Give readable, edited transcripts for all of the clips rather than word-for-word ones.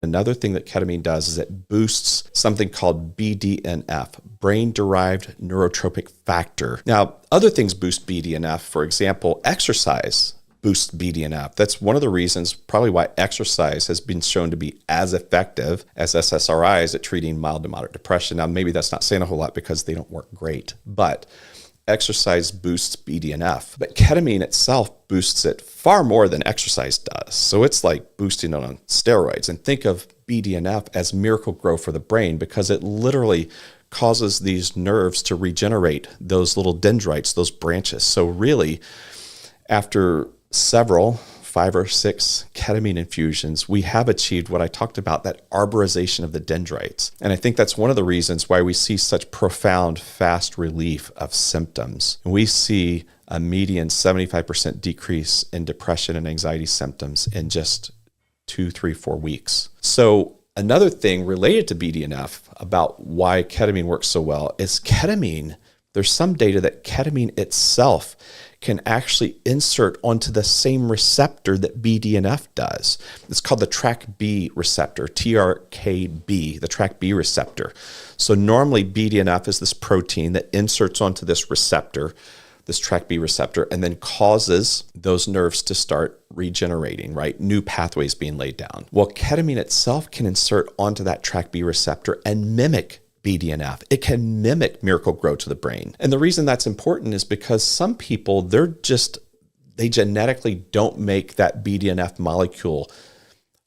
Another thing that ketamine does is it boosts something called BDNF, brain-derived neurotrophic factor. Now, other things boost BDNF. For example, exercise boosts BDNF. That's one of the reasons probably why exercise has been shown to be as effective as SSRIs at treating mild to moderate depression. Now, maybe that's not saying a whole lot because they don't work great, but exercise boosts BDNF, but ketamine itself boosts it far more than exercise does. So it's like boosting it on steroids. And think of BDNF as miracle grow for the brain because it literally causes these nerves to regenerate those little dendrites, those branches. So really, after several 5 or 6 ketamine infusions, we have achieved what I talked about, that arborization of the dendrites. And I think that's one of the reasons why we see such profound, fast relief of symptoms. And we see a median 75% decrease in depression and anxiety symptoms in just 2, 3, 4 weeks. So another thing related to BDNF about why ketamine works so well is ketamine. There's some data that ketamine itself can actually insert onto the same receptor that BDNF does. It's called the TrkB receptor, TRKB, the TrkB receptor. So normally BDNF is this protein that inserts onto this receptor, this TrkB receptor, and then causes those nerves to start regenerating, right? New pathways being laid down. Well, ketamine itself can insert onto that TrkB receptor and mimic BDNF. It can mimic miracle grow to the brain. And the reason that's important is because some people, they genetically don't make that BDNF molecule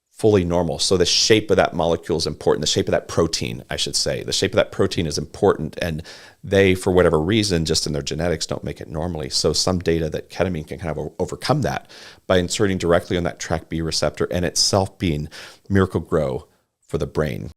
fully normal. So the shape of that molecule is important. The shape of that protein, I should say. The shape of that protein is important. And they, for whatever reason, just in their genetics, don't make it normally. So some data that ketamine can kind of overcome that by inserting directly on that TrkB receptor and itself being miracle grow for the brain.